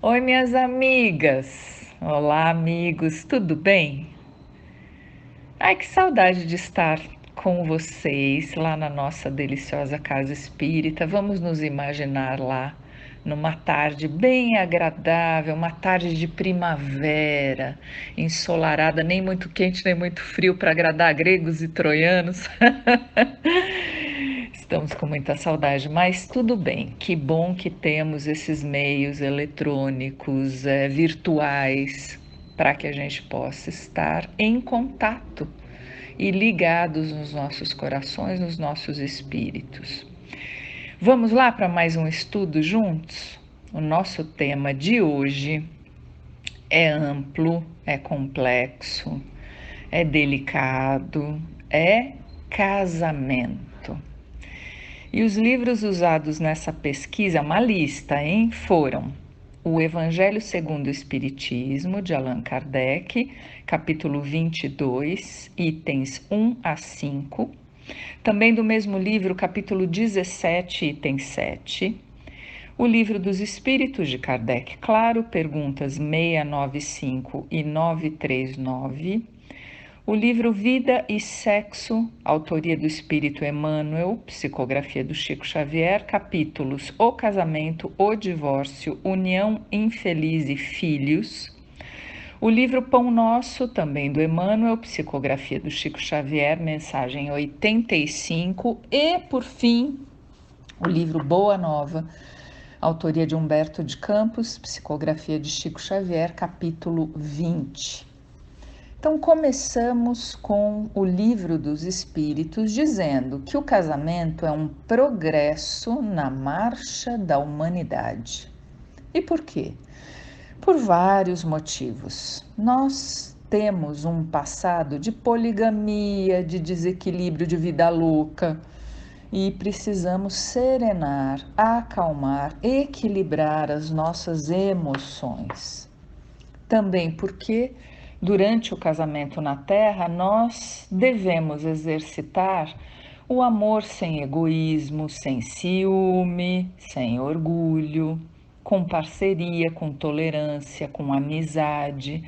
Oi, minhas amigas. Olá, amigos. Tudo bem? Ai, que saudade de estar com vocês lá na nossa deliciosa casa espírita. Vamos nos imaginar lá numa tarde bem agradável, uma tarde de primavera, ensolarada, nem muito quente nem muito frio para agradar gregos e troianos. Estamos com muita saudade, mas tudo bem. Que bom que temos esses meios eletrônicos, virtuais, para que a gente possa estar em contato e ligados nos nossos corações, nos nossos espíritos. Vamos lá para mais um estudo juntos? O nosso tema de hoje é amplo, é complexo, é delicado, é casamento. E os livros usados nessa pesquisa, uma lista, hein, foram o Evangelho segundo o Espiritismo, de Allan Kardec, capítulo 22, itens 1 a 5. Também do mesmo livro, capítulo 17, item 7. O Livro dos Espíritos de Kardec, claro, perguntas 695 e 939. O livro Vida e Sexo, autoria do Espírito Emmanuel, psicografia do Chico Xavier, capítulos O Casamento, o Divórcio, União Infeliz e Filhos. O livro Pão Nosso, também do Emmanuel, psicografia do Chico Xavier, mensagem 85. E, por fim, o livro Boa Nova, autoria de Humberto de Campos, psicografia de Chico Xavier, capítulo 20. Então, começamos com o Livro dos Espíritos, dizendo que o casamento é um progresso na marcha da humanidade. E por quê? Por vários motivos. Nós temos um passado de poligamia, de desequilíbrio de vida louca, e precisamos serenar, acalmar, equilibrar as nossas emoções. Também porque durante o casamento na Terra, nós devemos exercitar o amor sem egoísmo, sem ciúme, sem orgulho, com parceria, com tolerância, com amizade.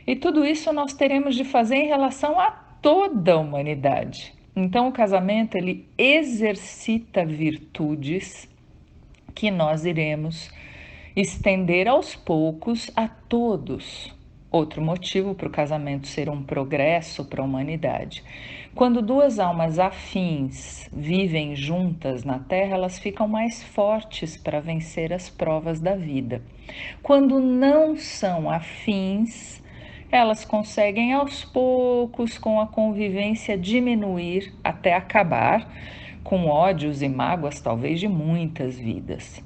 E tudo isso nós teremos de fazer em relação a toda a humanidade. Então, o casamento ele exercita virtudes que nós iremos estender aos poucos a todos. Outro motivo para o casamento ser um progresso para a humanidade. Quando duas almas afins vivem juntas na Terra, elas ficam mais fortes para vencer as provas da vida. Quando não são afins, elas conseguem aos poucos, com a convivência, diminuir até acabar com ódios e mágoas, talvez de muitas vidas.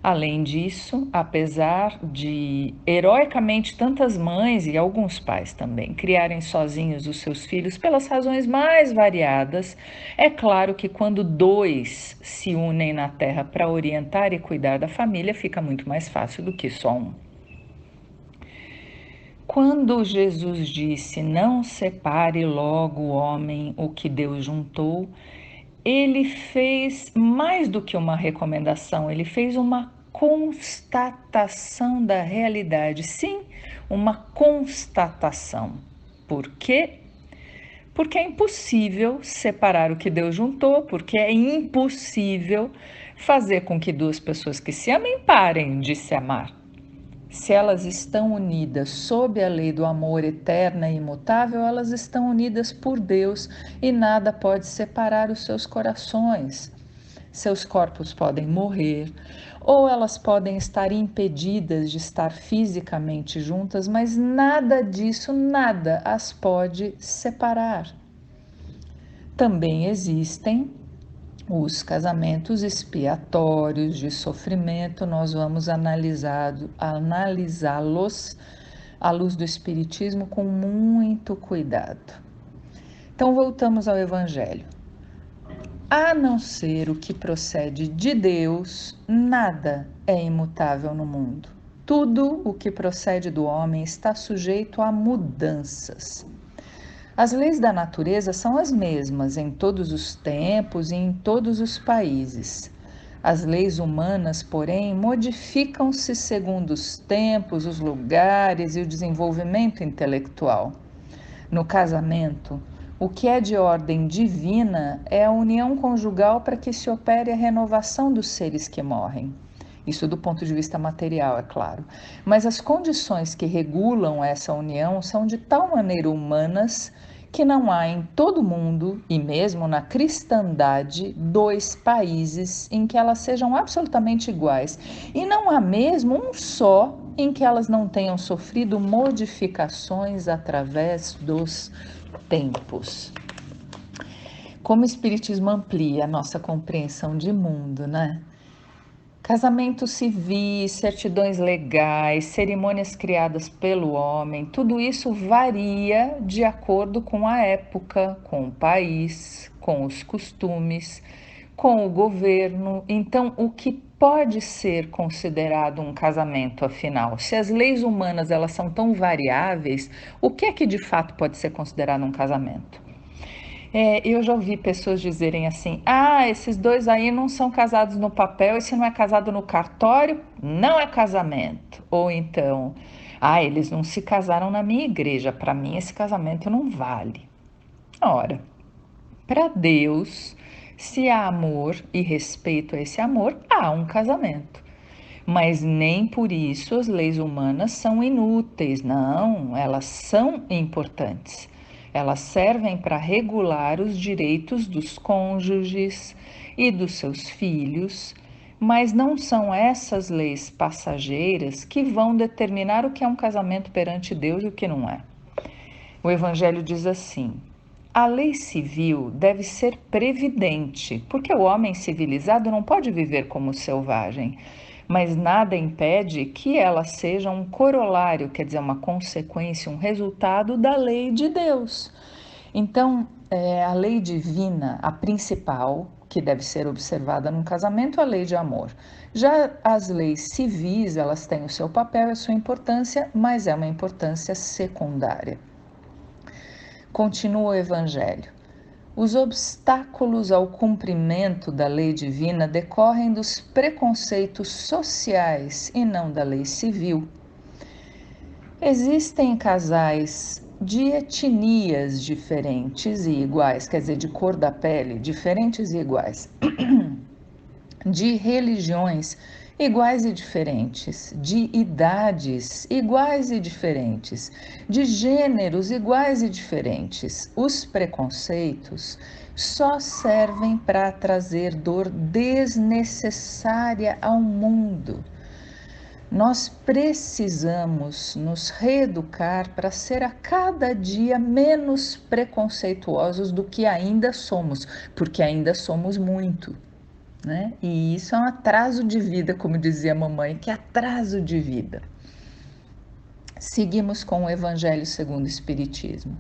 Além disso, apesar de heroicamente tantas mães e alguns pais também criarem sozinhos os seus filhos pelas razões mais variadas, é claro que quando dois se unem na Terra para orientar e cuidar da família, fica muito mais fácil do que só um. Quando Jesus disse: "Não separe logo o homem o que Deus juntou", ele fez mais do que uma recomendação, ele fez uma constatação da realidade. Sim, uma constatação. Por quê? Porque é impossível separar o que Deus juntou, porque é impossível fazer com que duas pessoas que se amem parem de se amar. Se elas estão unidas sob a lei do amor eterna e imutável, elas estão unidas por Deus e nada pode separar os seus corações. Seus corpos podem morrer, ou elas podem estar impedidas de estar fisicamente juntas, mas nada disso, nada as pode separar. Também existem os casamentos expiatórios de sofrimento, nós vamos analisá-los à luz do Espiritismo com muito cuidado. Então, voltamos ao Evangelho. A não ser o que procede de Deus, nada é imutável no mundo. Tudo o que procede do homem está sujeito a mudanças. As leis da natureza são as mesmas em todos os tempos e em todos os países. As leis humanas, porém, modificam-se segundo os tempos, os lugares e o desenvolvimento intelectual. No casamento, o que é de ordem divina é a união conjugal para que se opere a renovação dos seres que morrem. Isso do ponto de vista material, é claro. Mas as condições que regulam essa união são de tal maneira humanas que não há em todo o mundo, e mesmo na cristandade, dois países em que elas sejam absolutamente iguais. E não há mesmo um só em que elas não tenham sofrido modificações através dos tempos. Como o Espiritismo amplia a nossa compreensão de mundo, né? Casamentos civis, certidões legais, cerimônias criadas pelo homem, tudo isso varia de acordo com a época, com o país, com os costumes, com o governo. Então, o que pode ser considerado um casamento, afinal? Se as leis humanas elas são tão variáveis, o que é que de fato pode ser considerado um casamento? Eu já ouvi pessoas dizerem assim: ah, esses dois aí não são casados no papel, e se não é casado no cartório, não é casamento. Ou então, ah, eles não se casaram na minha igreja, para mim esse casamento não vale. Ora, para Deus, se há amor e respeito a esse amor, há um casamento. Mas nem por isso as leis humanas são inúteis, não, elas são importantes. Elas servem para regular os direitos dos cônjuges e dos seus filhos, mas não são essas leis passageiras que vão determinar o que é um casamento perante Deus e o que não é. O Evangelho diz assim: a lei civil deve ser previdente, porque o homem civilizado não pode viver como selvagem, mas nada impede que ela seja um corolário, quer dizer, uma consequência, um resultado da lei de Deus. Então, a lei divina, a principal, que deve ser observada num casamento, é a lei de amor. Já as leis civis, elas têm o seu papel e a sua importância, mas é uma importância secundária. Continua o Evangelho. Os obstáculos ao cumprimento da lei divina decorrem dos preconceitos sociais e não da lei civil. Existem casais de etnias diferentes e iguais, quer dizer, de cor da pele, diferentes e iguais, de religiões iguais e diferentes, de idades iguais e diferentes, de gêneros iguais e diferentes. Os preconceitos só servem para trazer dor desnecessária ao mundo. Nós precisamos nos reeducar para ser a cada dia menos preconceituosos do que ainda somos, porque ainda somos muito. Né? E isso é um atraso de vida, como dizia a mamãe, que atraso de vida. Seguimos com o Evangelho segundo o Espiritismo.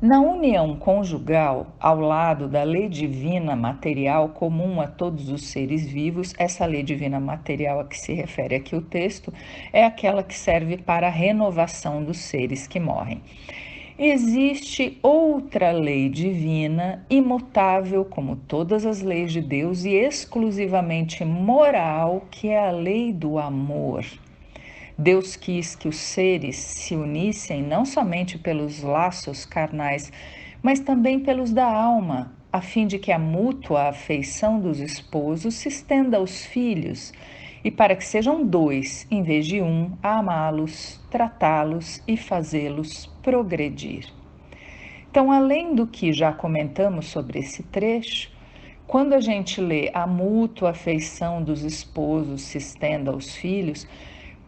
Na união conjugal, ao lado da lei divina material comum a todos os seres vivos, essa lei divina material a que se refere aqui o texto é aquela que serve para a renovação dos seres que morrem. Existe outra lei divina, imutável como todas as leis de Deus e exclusivamente moral, que é a lei do amor. Deus quis que os seres se unissem não somente pelos laços carnais, mas também pelos da alma, a fim de que a mútua afeição dos esposos se estenda aos filhos e para que sejam dois, em vez de um, a amá-los, tratá-los e fazê-los progredir. Então, além do que já comentamos sobre esse trecho, quando a gente lê a mútua afeição dos esposos se estenda aos filhos,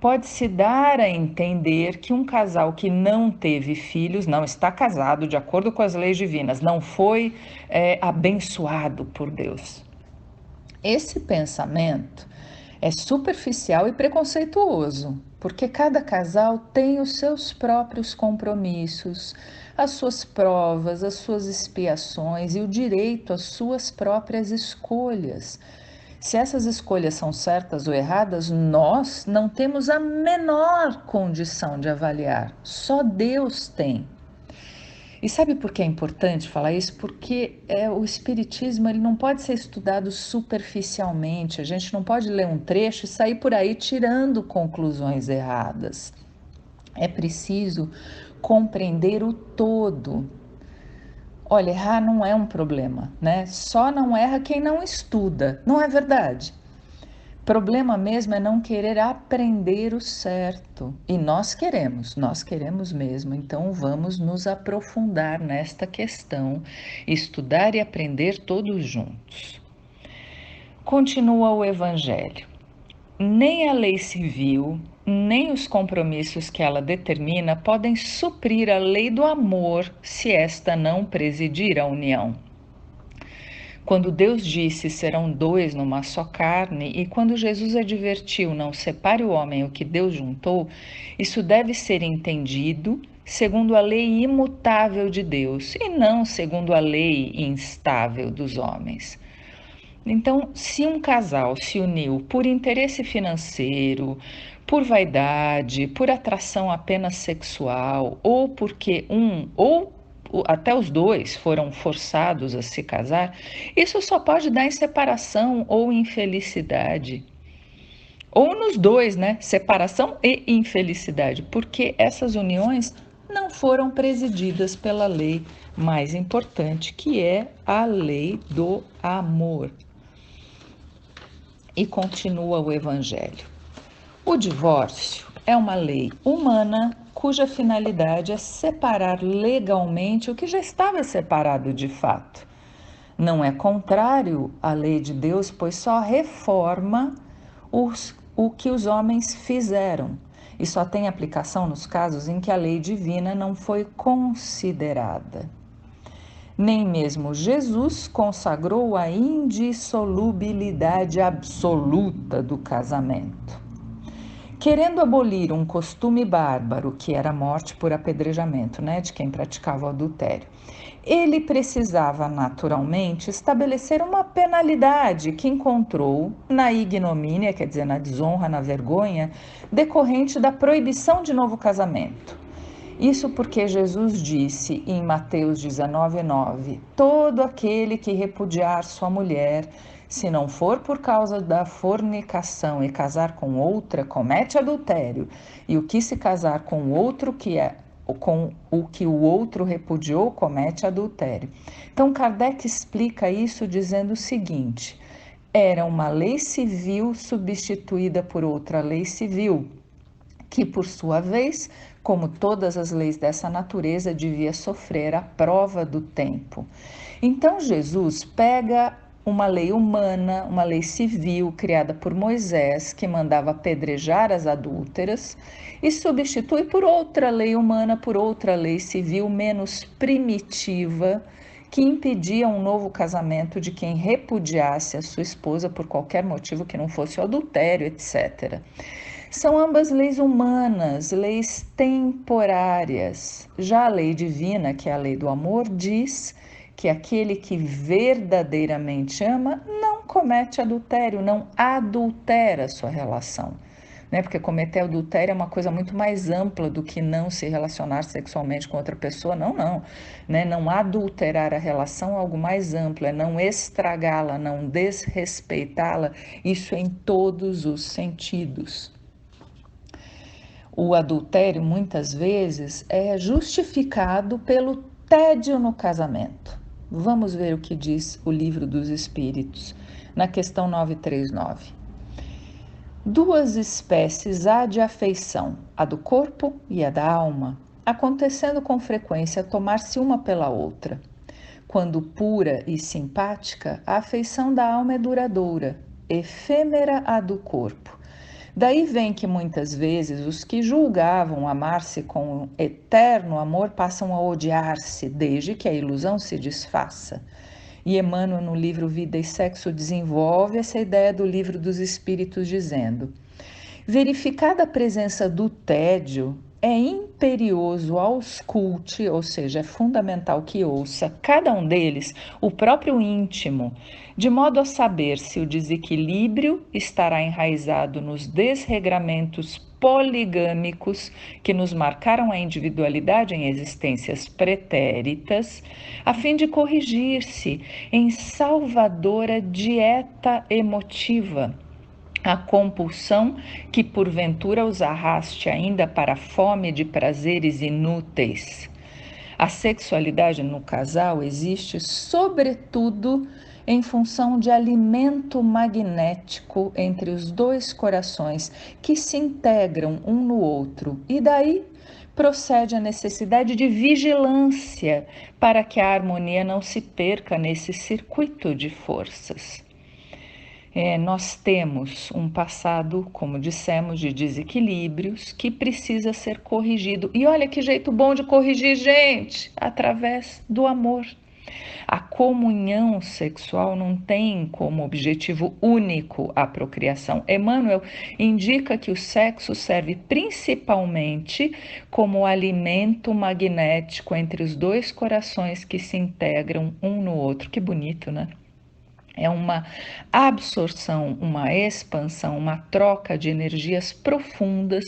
pode-se dar a entender que um casal que não teve filhos não está casado de acordo com as leis divinas, não foi abençoado por Deus. Esse pensamento é superficial e preconceituoso, porque cada casal tem os seus próprios compromissos, as suas provas, as suas expiações e o direito às suas próprias escolhas. Se essas escolhas são certas ou erradas, nós não temos a menor condição de avaliar, só Deus tem. E sabe por que é importante falar isso? Porque o espiritismo ele não pode ser estudado superficialmente. A gente não pode ler um trecho e sair por aí tirando conclusões erradas. É preciso compreender o todo. Olha, errar não é um problema, né? Só não erra quem não estuda, não é verdade? Problema mesmo é não querer aprender o certo. E nós queremos mesmo. Então vamos nos aprofundar nesta questão, estudar e aprender todos juntos. Continua o Evangelho. Nem a lei civil, nem os compromissos que ela determina podem suprir a lei do amor se esta não presidir a união. Quando Deus disse serão dois numa só carne, e quando Jesus advertiu não separe o homem o que Deus juntou, isso deve ser entendido segundo a lei imutável de Deus e não segundo a lei instável dos homens. Então, se um casal se uniu por interesse financeiro, por vaidade, por atração apenas sexual, ou porque ou até os dois foram forçados a se casar, isso só pode dar em separação ou infelicidade. Ou nos dois, né? Separação e infelicidade, porque essas uniões não foram presididas pela lei mais importante, que é a lei do amor. E continua o Evangelho. O divórcio é uma lei humana cuja finalidade é separar legalmente o que já estava separado de fato. Não é contrário à lei de Deus, pois só reforma o que os homens fizeram. E só tem aplicação nos casos em que a lei divina não foi considerada. Nem mesmo Jesus consagrou a indissolubilidade absoluta do casamento. Querendo abolir um costume bárbaro, que era a morte por apedrejamento, né, de quem praticava o adultério, ele precisava naturalmente estabelecer uma penalidade que encontrou na ignomínia, quer dizer, na desonra, na vergonha, decorrente da proibição de novo casamento. Isso porque Jesus disse em Mateus 19:9: todo aquele que repudiar sua mulher, se não for por causa da fornicação e casar com outra, comete adultério, e o que se casar com outro com o que o outro repudiou, comete adultério. Então Kardec explica isso dizendo o seguinte: era uma lei civil substituída por outra lei civil, que por sua vez, como todas as leis dessa natureza, devia sofrer a prova do tempo. Então Jesus pega uma lei humana, uma lei civil criada por Moisés, que mandava apedrejar as adúlteras, e substitui por outra lei humana, por outra lei civil menos primitiva, que impedia um novo casamento de quem repudiasse a sua esposa por qualquer motivo que não fosse o adultério, etc. São ambas leis humanas, leis temporárias. Já a lei divina, que é a lei do amor, diz que aquele que verdadeiramente ama não comete adultério, não adultera a sua relação. Né? Porque cometer adultério é uma coisa muito mais ampla do que não se relacionar sexualmente com outra pessoa. Não. Né? Não adulterar a relação é algo mais amplo, é não estragá-la, não desrespeitá-la, isso em todos os sentidos. O adultério, muitas vezes, é justificado pelo tédio no casamento. Vamos ver o que diz o Livro dos Espíritos, na questão 939. Duas espécies há de afeição, a do corpo e a da alma, acontecendo com frequência tomar-se uma pela outra. Quando pura e simpática, a afeição da alma é duradoura, efêmera a do corpo. Daí vem que muitas vezes os que julgavam amar-se com eterno amor passam a odiar-se, desde que a ilusão se desfaça. E Emmanuel, no livro Vida e Sexo, desenvolve essa ideia do Livro dos Espíritos, dizendo: verificada a presença do tédio, é imperioso ausculte, ou seja, é fundamental que ouça cada um deles o próprio íntimo, de modo a saber se o desequilíbrio estará enraizado nos desregramentos poligâmicos que nos marcaram a individualidade em existências pretéritas, a fim de corrigir-se em salvadora dieta emotiva a compulsão que porventura os arraste ainda para a fome de prazeres inúteis. A sexualidade no casal existe sobretudo em função de alimento magnético entre os dois corações que se integram um no outro, e daí procede a necessidade de vigilância para que a harmonia não se perca nesse circuito de forças. Nós temos um passado, como dissemos, de desequilíbrios que precisa ser corrigido. E olha que jeito bom de corrigir, gente! Através do amor. A comunhão sexual não tem como objetivo único a procriação. Emmanuel indica que o sexo serve principalmente como alimento magnético entre os dois corações que se integram um no outro. Que bonito, né? É uma absorção, uma expansão, uma troca de energias profundas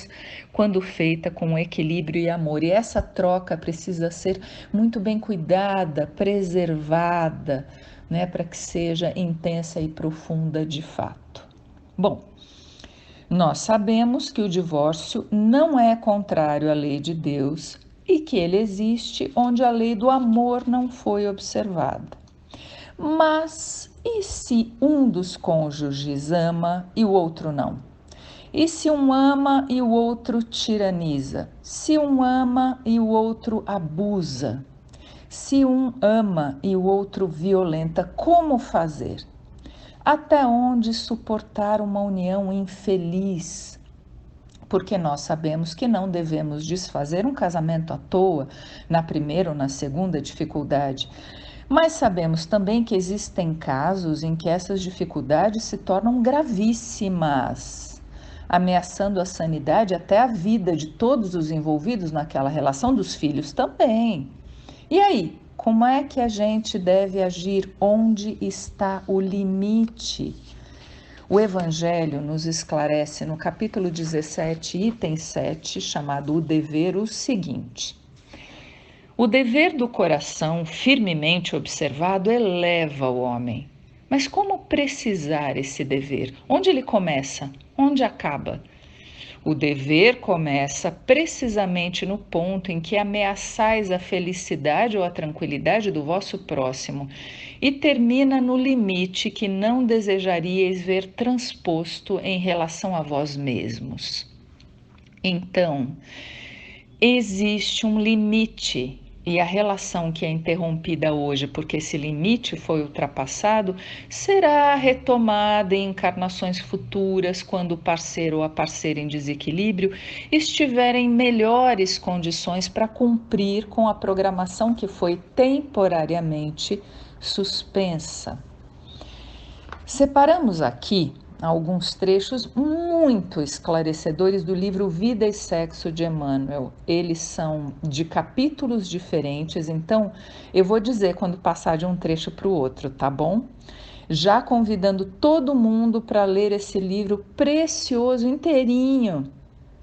quando feita com equilíbrio e amor. E essa troca precisa ser muito bem cuidada, preservada, né, para que seja intensa e profunda de fato. Bom, nós sabemos que o divórcio não é contrário à lei de Deus e que ele existe onde a lei do amor não foi observada. Mas e se um dos cônjuges ama e o outro não? E se um ama e o outro tiraniza? Se um ama e o outro abusa? Se um ama e o outro violenta, como fazer? Até onde suportar uma união infeliz? Porque nós sabemos que não devemos desfazer um casamento à toa, na primeira ou na segunda dificuldade. Mas sabemos também que existem casos em que essas dificuldades se tornam gravíssimas, ameaçando a sanidade até a vida de todos os envolvidos naquela relação, dos filhos também. E aí, como é que a gente deve agir? Onde está o limite? O Evangelho nos esclarece no capítulo 17, item 7, chamado O Dever, o seguinte: o dever do coração firmemente observado eleva o homem. Mas como precisar esse dever? Onde ele começa? Onde acaba? O dever começa precisamente no ponto em que ameaçais a felicidade ou a tranquilidade do vosso próximo e termina no limite que não desejaríeis ver transposto em relação a vós mesmos. Então, existe um limite. E a relação que é interrompida hoje, porque esse limite foi ultrapassado, será retomada em encarnações futuras, quando o parceiro ou a parceira em desequilíbrio estiverem em melhores condições para cumprir com a programação que foi temporariamente suspensa. Separamos aqui alguns trechos muito esclarecedores do livro Vida e Sexo de Emmanuel. Eles são de capítulos diferentes, então eu vou dizer quando passar de um trecho para o outro, tá bom? Já convidando todo mundo para ler esse livro precioso inteirinho.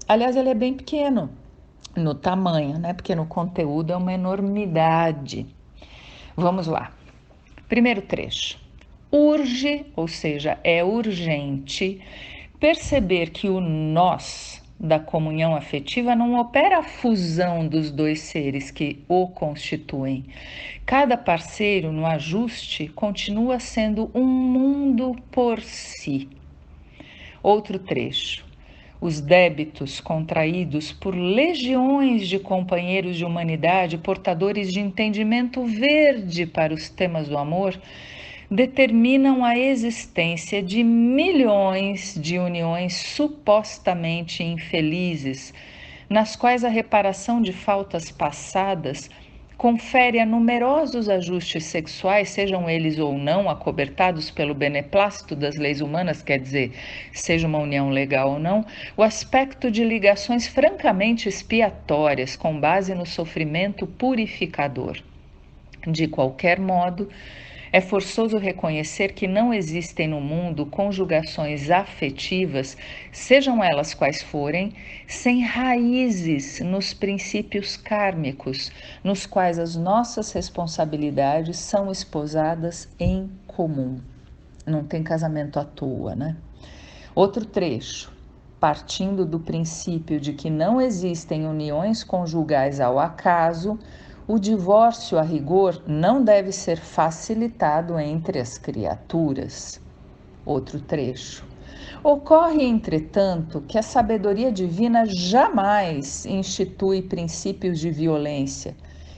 Aliás, ele é bem pequeno no tamanho, né? Porque no conteúdo é uma enormidade. Vamos lá. Primeiro trecho. Urge, ou seja, é urgente, perceber que o nós da comunhão afetiva não opera a fusão dos dois seres que o constituem. Cada parceiro no ajuste continua sendo um mundo por si. Outro trecho. Os débitos contraídos por legiões de companheiros de humanidade, portadores de entendimento verde para os temas do amor, determinam a existência de milhões de uniões supostamente infelizes, nas quais a reparação de faltas passadas confere a numerosos ajustes sexuais, sejam eles ou não acobertados pelo beneplácito das leis humanas, quer dizer, seja uma união legal ou não, o aspecto de ligações francamente expiatórias, com base no sofrimento purificador. De qualquer modo, é forçoso reconhecer que não existem no mundo conjugações afetivas, sejam elas quais forem, sem raízes nos princípios kármicos, nos quais as nossas responsabilidades são esposadas em comum. Não tem casamento à toa, né? Outro trecho. Partindo do princípio de que não existem uniões conjugais ao acaso, o divórcio, a rigor, não deve ser facilitado entre as criaturas. Outro trecho. Ocorre, entretanto, que a sabedoria divina jamais institui princípios de violência,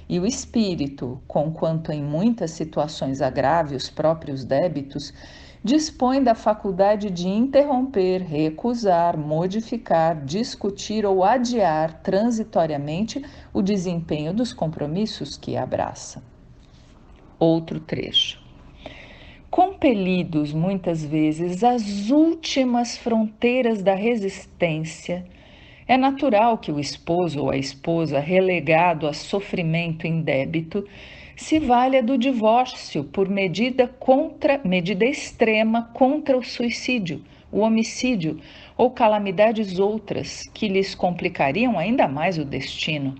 e o espírito, conquanto em muitas situações agrave os próprios débitos, dispõe da faculdade de interromper, recusar, modificar, discutir ou adiar transitoriamente o desempenho dos compromissos que abraça. Outro trecho. Compelidos muitas vezes às últimas fronteiras da resistência, é natural que o esposo ou a esposa, relegado a sofrimento indébito, se valha do divórcio por medida extrema contra o suicídio, o homicídio ou calamidades outras que lhes complicariam ainda mais o destino.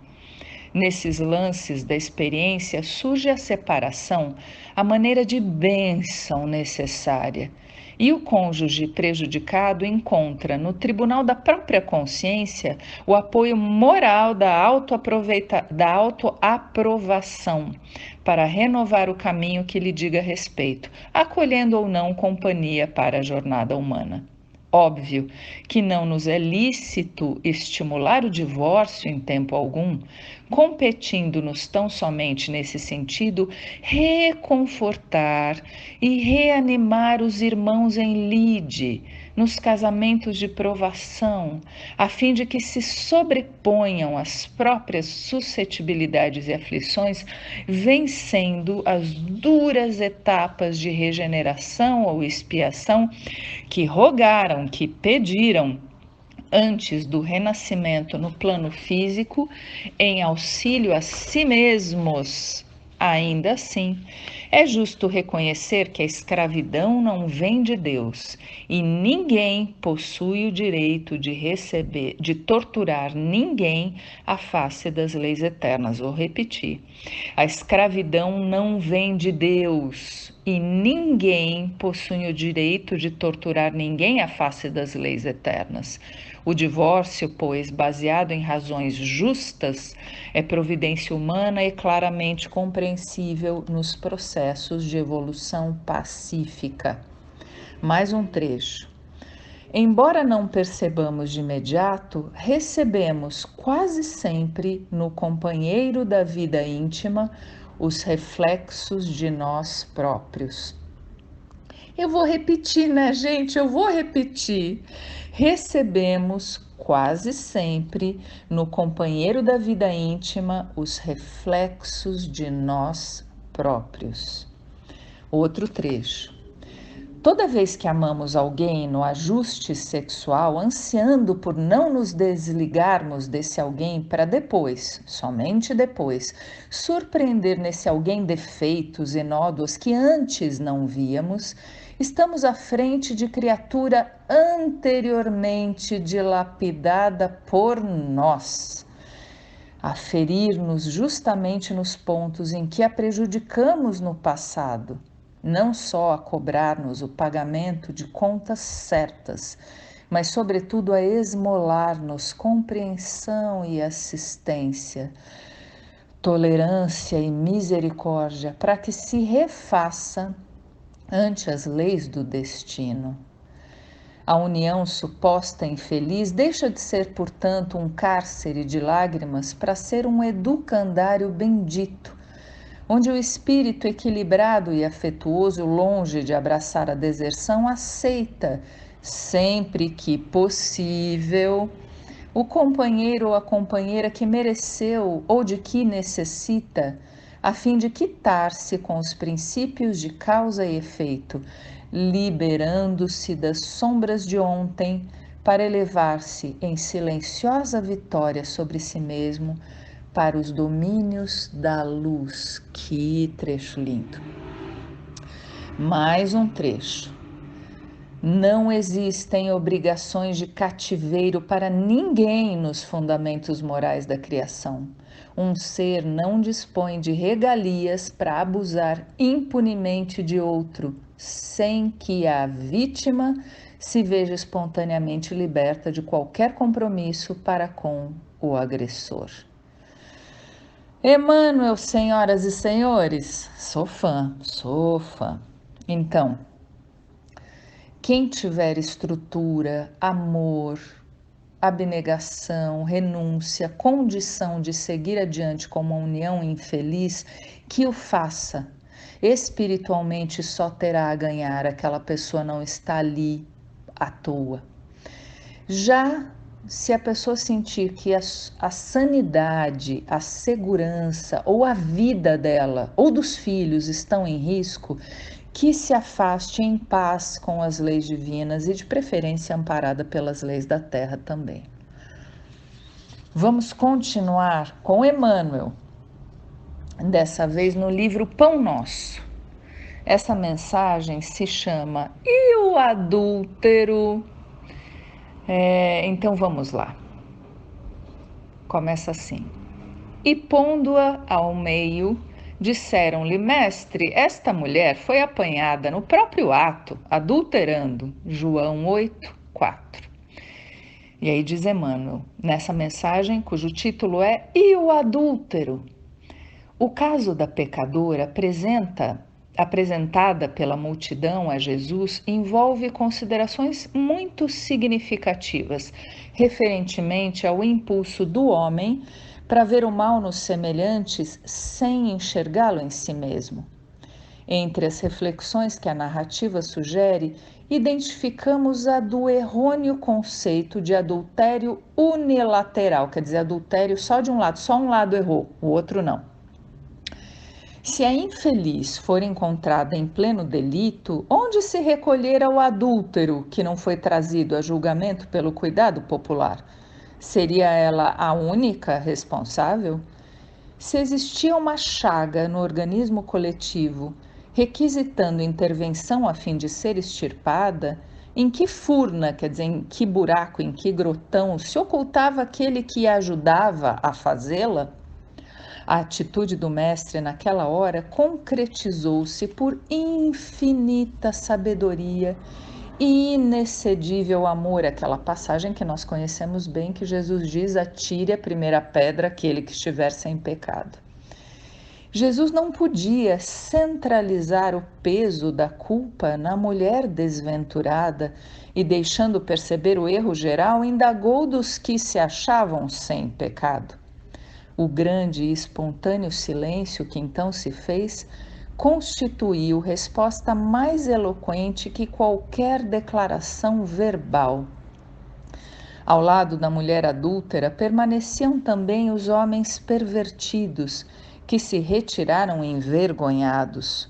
Nesses lances da experiência surge a separação, a maneira de bênção necessária. E o cônjuge prejudicado encontra no tribunal da própria consciência o apoio moral da autoaprovação para renovar o caminho que lhe diga respeito, acolhendo ou não companhia para a jornada humana. Óbvio que não nos é lícito estimular o divórcio em tempo algum, competindo-nos tão somente nesse sentido reconfortar e reanimar os irmãos em lide, nos casamentos de provação, a fim de que se sobreponham às próprias suscetibilidades e aflições, vencendo as duras etapas de regeneração ou expiação que rogaram, que pediram antes do renascimento no plano físico, em auxílio a si mesmos. Ainda assim, é justo reconhecer que a escravidão não vem de Deus e ninguém possui o direito de receber, de torturar ninguém à face das leis eternas. Vou repetir. A escravidão não vem de Deus e ninguém possui o direito de torturar ninguém à face das leis eternas. O divórcio, pois, baseado em razões justas, é providência humana e claramente compreensível nos processos de evolução pacífica. Mais um trecho. Embora não percebamos de imediato, recebemos quase sempre no companheiro da vida íntima os reflexos de nós próprios. Eu vou repetir, né, gente? Eu vou repetir. Recebemos quase sempre no companheiro da vida íntima os reflexos de nós próprios. Outro trecho. Toda vez que amamos alguém no ajuste sexual, ansiando por não nos desligarmos desse alguém para depois, somente depois, surpreender nesse alguém defeitos e nódoas que antes não víamos, estamos à frente de criatura anteriormente dilapidada por nós, a ferir-nos justamente nos pontos em que a prejudicamos no passado, não só a cobrar-nos o pagamento de contas certas, mas sobretudo a esmolar-nos compreensão e assistência, tolerância e misericórdia, para que se refaça ante as leis do destino. A união suposta infeliz deixa de ser, portanto, um cárcere de lágrimas para ser um educandário bendito, onde o espírito equilibrado e afetuoso, longe de abraçar a deserção, aceita, sempre que possível, o companheiro ou a companheira que mereceu ou de que necessita, a fim de quitar-se com os princípios de causa e efeito, liberando-se das sombras de ontem para elevar-se em silenciosa vitória sobre si mesmo para os domínios da luz. Que trecho lindo! Mais um trecho. Não existem obrigações de cativeiro para ninguém nos fundamentos morais da criação. Um ser não dispõe de regalias para abusar impunemente de outro, sem que a vítima se veja espontaneamente liberta de qualquer compromisso para com o agressor. Emmanuel, senhoras e senhores, sou fã. Então, quem tiver estrutura, amor, abnegação, renúncia, condição de seguir adiante com uma união infeliz, que o faça. Espiritualmente só terá a ganhar, aquela pessoa não está ali à toa. Já se a pessoa sentir que a sanidade, a segurança ou a vida dela ou dos filhos estão em risco, que se afaste em paz com as leis divinas e de preferência amparada pelas leis da terra também. Vamos continuar com Emmanuel, dessa vez no livro Pão Nosso. Essa mensagem se chama E o Adúltero? Então vamos lá. Começa assim. E pondo-a ao meio, disseram-lhe: Mestre, esta mulher foi apanhada no próprio ato, adulterando. João 8:4. E aí diz Emmanuel, nessa mensagem, cujo título é E o Adúltero? O caso da pecadora apresentada pela multidão a Jesus envolve considerações muito significativas referentemente ao impulso do homem para ver o mal nos semelhantes sem enxergá-lo em si mesmo. Entre as reflexões que a narrativa sugere, identificamos a do errôneo conceito de adultério unilateral, quer dizer, adultério só de um lado, só um lado errou, o outro não. Se a infeliz for encontrada em pleno delito, onde se recolhera o adúltero que não foi trazido a julgamento pelo cuidado popular? Seria ela a única responsável? Se existia uma chaga no organismo coletivo, requisitando intervenção a fim de ser extirpada, em que furna, quer dizer, em que buraco, em que grotão se ocultava aquele que a ajudava a fazê-la? A atitude do mestre naquela hora concretizou-se por infinita sabedoria e inexcedível amor, aquela passagem que nós conhecemos bem, que Jesus diz: atire a primeira pedra aquele que estiver sem pecado. Jesus não podia centralizar o peso da culpa na mulher desventurada e, deixando perceber o erro geral, indagou dos que se achavam sem pecado. O grande e espontâneo silêncio que então se fez constituiu resposta mais eloquente que qualquer declaração verbal. Ao lado da mulher adúltera permaneciam também os homens pervertidos, que se retiraram envergonhados.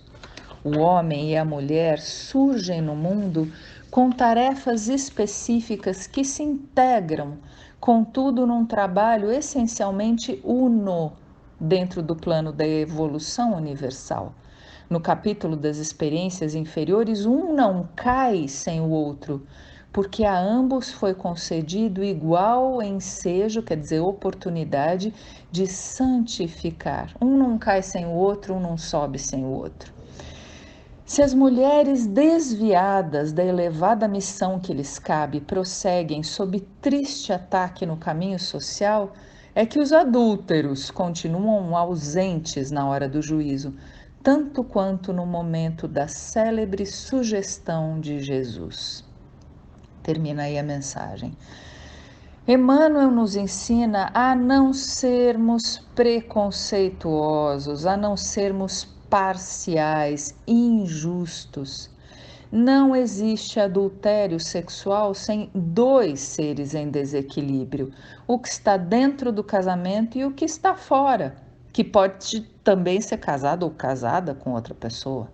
O homem e a mulher surgem no mundo com tarefas específicas que se integram, contudo, num trabalho essencialmente uno dentro do plano da evolução universal. No capítulo das experiências inferiores, um não cai sem o outro, porque a ambos foi concedido igual ensejo, quer dizer, oportunidade de santificar. Um não cai sem o outro, um não sobe sem o outro. Se as mulheres desviadas da elevada missão que lhes cabe prosseguem sob triste ataque no caminho social, é que os adúlteros continuam ausentes na hora do juízo, tanto quanto no momento da célebre sugestão de Jesus. Termina aí a mensagem. Emmanuel nos ensina a não sermos preconceituosos, a não sermos parciais, injustos. Não existe adultério sexual sem dois seres em desequilíbrio, o que está dentro do casamento e o que está fora, que pode também ser casado ou casada com outra pessoa.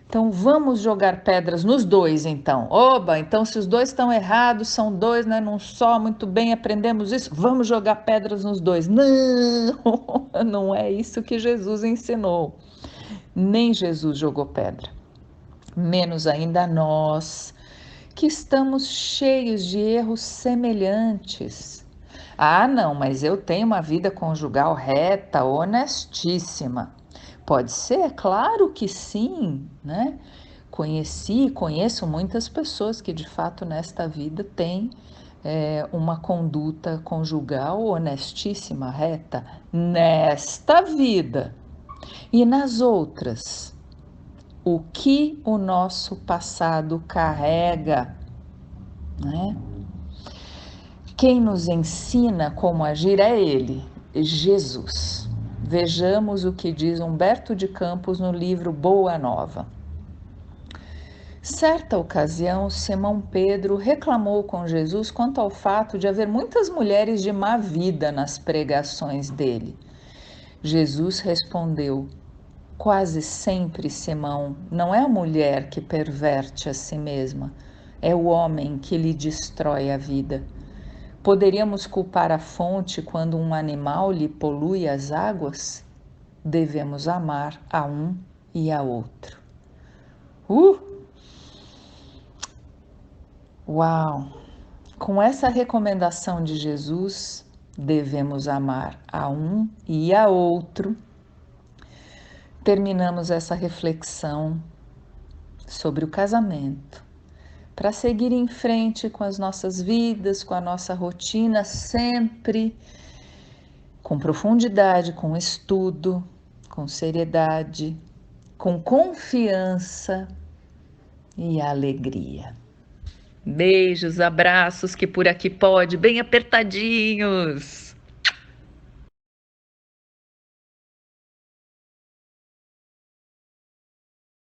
Então vamos jogar pedras nos dois, então. Oba, então se os dois estão errados, são dois, né? Não só, muito bem, aprendemos isso. Vamos jogar pedras nos dois. Não, não é isso que Jesus ensinou. Nem Jesus jogou pedra. Menos ainda nós, que estamos cheios de erros semelhantes. Ah, não, mas eu tenho uma vida conjugal reta, honestíssima. Pode ser? Claro que sim, né? Conheci e conheço muitas pessoas que de fato nesta vida têm uma conduta conjugal honestíssima, reta, nesta vida. E nas outras, o que o nosso passado carrega, né? Quem nos ensina como agir é Ele, Jesus. Vejamos o que diz Humberto de Campos no livro Boa Nova. Certa ocasião, Simão Pedro reclamou com Jesus quanto ao fato de haver muitas mulheres de má vida nas pregações dele. Jesus respondeu: quase sempre, Simão, não é a mulher que perverte a si mesma, é o homem que lhe destrói a vida. Poderíamos culpar a fonte quando um animal lhe polui as águas? Devemos amar a um e a outro. Uau! Com essa recomendação de Jesus, devemos amar a um e a outro. Terminamos essa reflexão sobre o casamento, para seguir em frente com as nossas vidas, com a nossa rotina, sempre com profundidade, com estudo, com seriedade, com confiança e alegria. Beijos, abraços, que por aqui pode, bem apertadinhos.